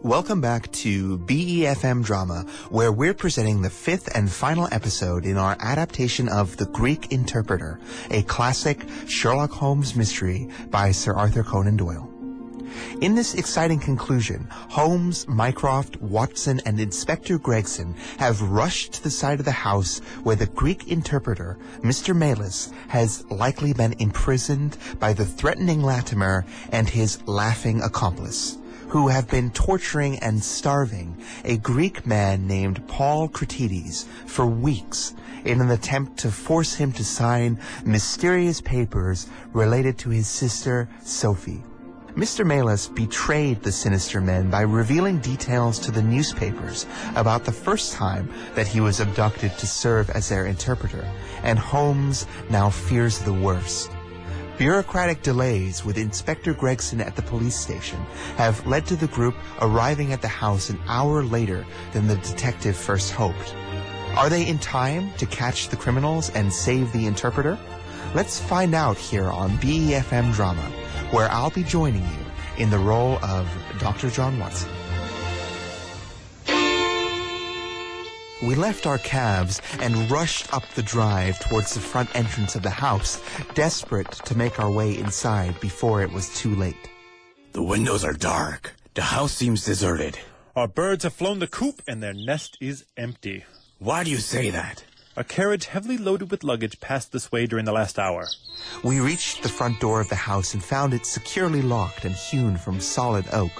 Welcome back to BeFM Drama, where we're presenting the fifth and final episode in our adaptation of The Greek Interpreter, a classic Sherlock Holmes mystery by Sir Arthur Conan Doyle. In this exciting conclusion, Holmes, Mycroft, Watson, and Inspector Gregson have rushed to the side of the house where the Greek interpreter, Mr. Melas, has likely been imprisoned by the threatening Latimer and his laughing accomplice, who have been torturing and starving a Greek man named Paul Kratides for weeks in an attempt to force him to sign mysterious papers related to his sister, Sophy. Mr. Melas betrayed the sinister men by revealing details to the newspapers about the first time that he was abducted to serve as their interpreter, and Holmes now fears the worst. Bureaucratic delays with Inspector Gregson at the police station have led to the group arriving at the house an hour later than the detective first hoped. Are they in time to catch the criminals and save the interpreter? Let's find out here on BeFM Drama, where I'll be joining you in the role of Dr. John Watson. We left our cabs and rushed up the drive towards the front entrance of the house, desperate to make our way inside before it was too late. The windows are dark. The house seems deserted. Our birds have flown the coop and their nest is empty. Why do you say that? A carriage heavily loaded with luggage passed this way during the last hour. We reached the front door of the house and found it securely locked and hewn from solid oak.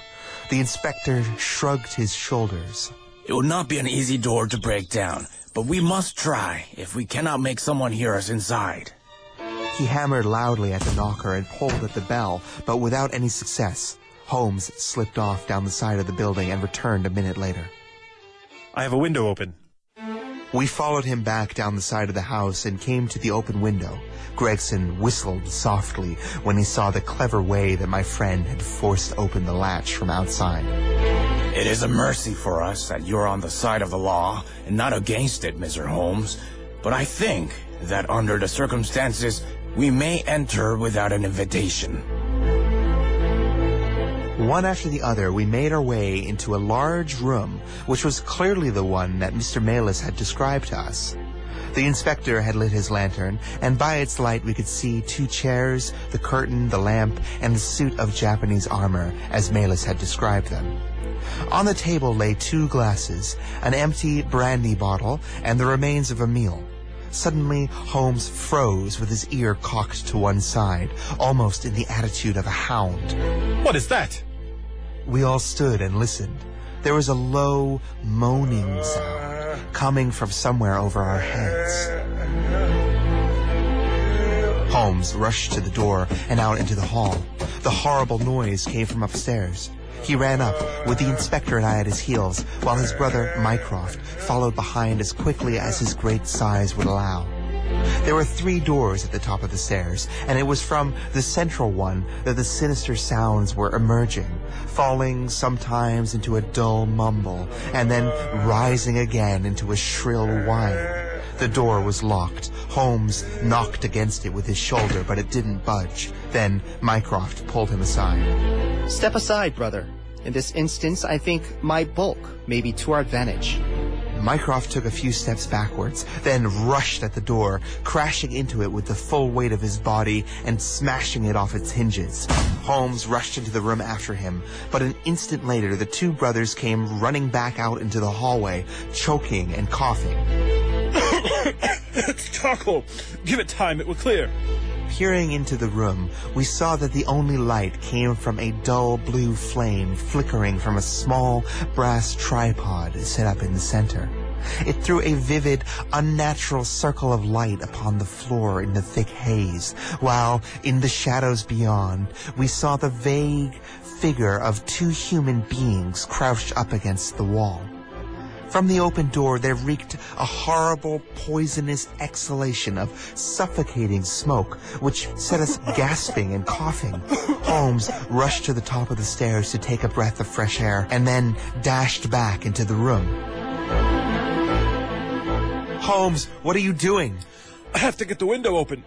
The inspector shrugged his shoulders. It will not be an easy door to break down, but we must try if we cannot make someone hear us inside. He hammered loudly at the knocker and pulled at the bell, but without any success. Holmes slipped off down the side of the building and returned a minute later. I have a window open. We followed him back down the side of the house and came to the open window. Gregson whistled softly when he saw the clever way that my friend had forced open the latch from outside. It is a mercy for us that you're on the side of the law and not against it, Mr. Holmes. But I think that under the circumstances, we may enter without an invitation. One after the other, we made our way into a large room, which was clearly the one that Mr. Melas had described to us. The inspector had lit his lantern, and by its light we could see 2 chairs, the curtain, the lamp, and the suit of Japanese armor, as Melas had described them. On the table lay 2 glasses, an empty brandy bottle, and the remains of a meal. Suddenly, Holmes froze with his ear cocked to one side, almost in the attitude of a hound. What is that? We all stood and listened. There was a low, moaning sound coming from somewhere over our heads. Holmes rushed to the door and out into the hall. The horrible noise came from upstairs. He ran up, with the inspector and I at his heels, while his brother, Mycroft, followed behind as quickly as his great size would allow. There were 3 doors at the top of the stairs, and it was from the central one that the sinister sounds were emerging, falling sometimes into a dull mumble, and then rising again into a shrill whine. The door was locked. Holmes knocked against it with his shoulder, but it didn't budge. Then Mycroft pulled him aside. Step aside, brother. In this instance, I think my bulk may be to our advantage. Mycroft took a few steps backwards, then rushed at the door, crashing into it with the full weight of his body and smashing it off its hinges. Holmes rushed into the room after him, but an instant later the 2 brothers came running back out into the hallway, choking and coughing. It's charcoal. Give it time, it will clear. Peering into the room, we saw that the only light came from a dull blue flame flickering from a small brass tripod set up in the center. It threw a vivid, unnatural circle of light upon the floor in the thick haze, while in the shadows beyond, we saw the vague figure of 2 human beings crouched up against the wall. From the open door there reeked a horrible, poisonous exhalation of suffocating smoke, which set us gasping and coughing. Holmes rushed to the top of the stairs to take a breath of fresh air, and then dashed back into the room. Holmes, what are you doing? I have to get the window open.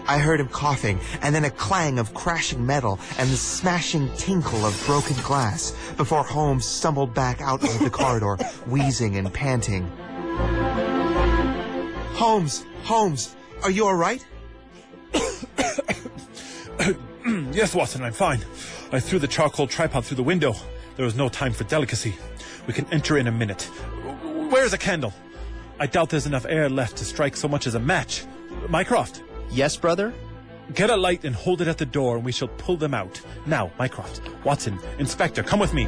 I heard him coughing, and then a clang of crashing metal and the smashing tinkle of broken glass before Holmes stumbled back out into the corridor, wheezing and panting. Holmes, are you all right? Yes, Watson, I'm fine. I threw the charcoal tripod through the window. There was no time for delicacy. We can enter in a minute. Where's a candle? I doubt there's enough air left to strike so much as a match. Mycroft? Yes, brother? Get a light and hold it at the door and we shall pull them out. Now, Mycroft, Watson, Inspector, come with me.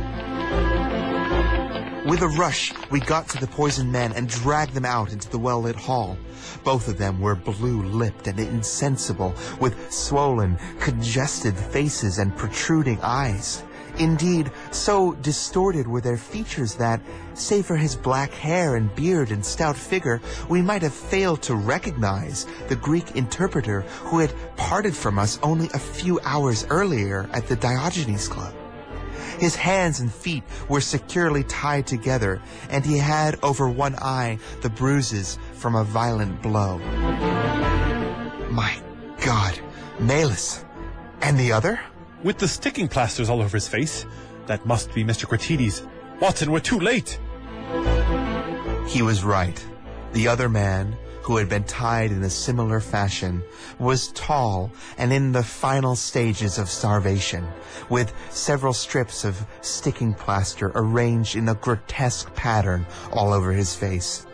With a rush, we got to the poisoned men and dragged them out into the well-lit hall. Both of them were blue-lipped and insensible, with swollen, congested faces and protruding eyes. Indeed, so distorted were their features that, save for his black hair and beard and stout figure, we might have failed to recognize the Greek interpreter who had parted from us only a few hours earlier at the Diogenes Club. His hands and feet were securely tied together, and he had over one eye the bruises from a violent blow. My God, Melas. And the other? With the sticking plasters all over his face. That must be Mr. Kratides. Watson, we're too late. He was right. The other man, who had been tied in a similar fashion, was tall and in the final stages of starvation, with several strips of sticking plaster arranged in a grotesque pattern all over his face.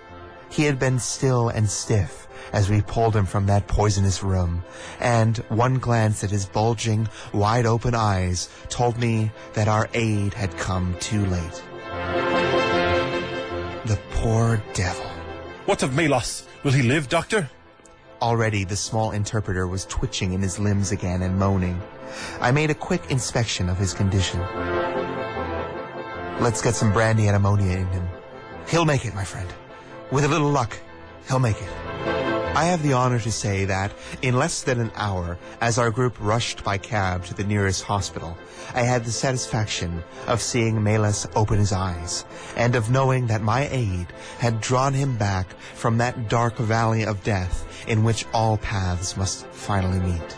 He had been still and stiff as we pulled him from that poisonous room, and one glance at his bulging, wide-open eyes told me that our aid had come too late. The poor devil. What of Melas? Will he live, Doctor? Already the small interpreter was twitching in his limbs again and moaning. I made a quick inspection of his condition. Let's get some brandy and ammonia in him. He'll make it, my friend. With a little luck, he'll make it. I have the honor to say that, in less than an hour, as our group rushed by cab to the nearest hospital, I had the satisfaction of seeing Melas open his eyes, and of knowing that my aid had drawn him back from that dark valley of death in which all paths must finally meet.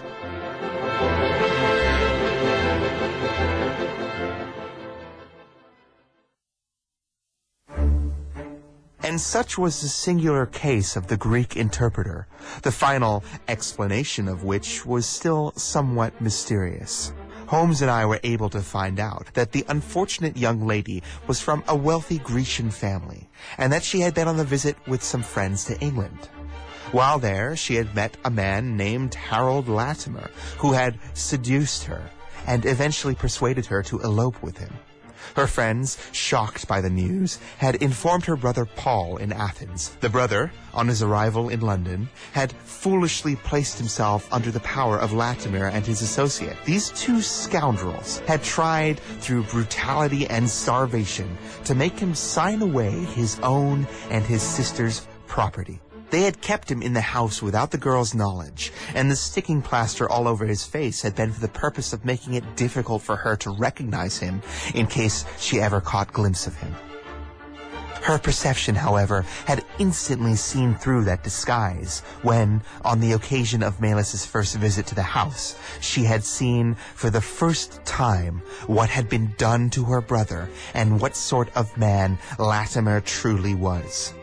And such was the singular case of the Greek interpreter, the final explanation of which was still somewhat mysterious. Holmes and I were able to find out that the unfortunate young lady was from a wealthy Grecian family, and that she had been on a visit with some friends to England. While there, she had met a man named Harold Latimer, who had seduced her, and eventually persuaded her to elope with him. Her friends, shocked by the news, had informed her brother Paul in Athens. The brother, on his arrival in London, had foolishly placed himself under the power of Latimer and his associate. These two scoundrels had tried, through brutality and starvation, to make him sign away his own and his sister's property. They had kept him in the house without the girl's knowledge, and the sticking plaster all over his face had been for the purpose of making it difficult for her to recognize him in case she ever caught glimpse of him. Her perception, however, had instantly seen through that disguise when, on the occasion of Melas's first visit to the house, she had seen for the first time what had been done to her brother and what sort of man Latimer truly was.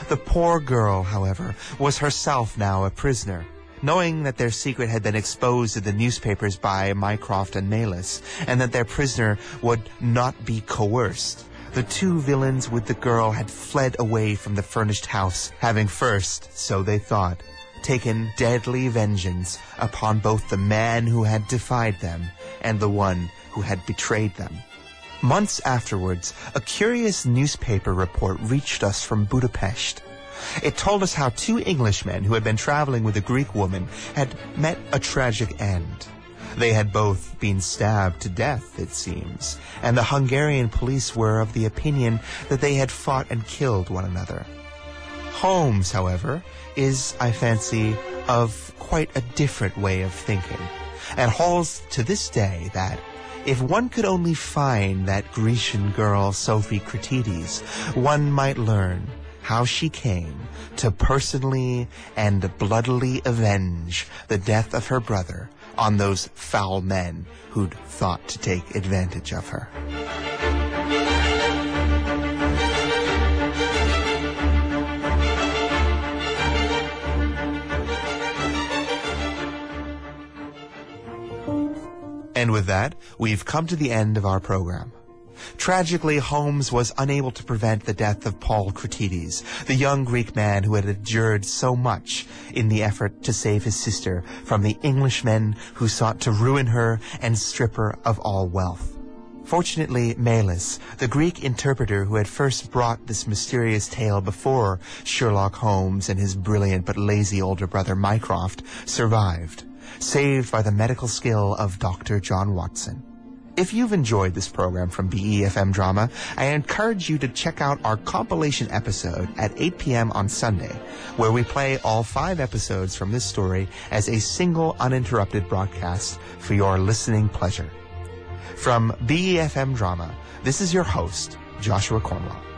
The poor girl, however, was herself now a prisoner. Knowing that their secret had been exposed in the newspapers by Mycroft and Melas, and that their prisoner would not be coerced, the two villains with the girl had fled away from the furnished house, having first, so they thought, taken deadly vengeance upon both the man who had defied them and the one who had betrayed them. Months afterwards, a curious newspaper report reached us from Budapest. It told us how two Englishmen who had been traveling with a Greek woman had met a tragic end. They had both been stabbed to death, it seems, and the Hungarian police were of the opinion that they had fought and killed one another. Holmes, however, is, I fancy, of quite a different way of thinking, and holds to this day that if one could only find that Grecian girl, Sophy Kratides, one might learn how she came to personally and bloodily avenge the death of her brother on those foul men who'd thought to take advantage of her. And with that, we've come to the end of our program. Tragically, Holmes was unable to prevent the death of Paul Kratides, the young Greek man who had endured so much in the effort to save his sister from the Englishmen who sought to ruin her and strip her of all wealth. Fortunately, Melas, the Greek interpreter who had first brought this mysterious tale before Sherlock Holmes and his brilliant but lazy older brother Mycroft, survived, saved by the medical skill of Dr. John Watson. If you've enjoyed this program from BeFM Drama, I encourage you to check out our compilation episode at 8 p.m. on Sunday, where we play all 5 episodes from this story as a single uninterrupted broadcast for your listening pleasure. From BeFM Drama, this is your host, Joshua Cornwell.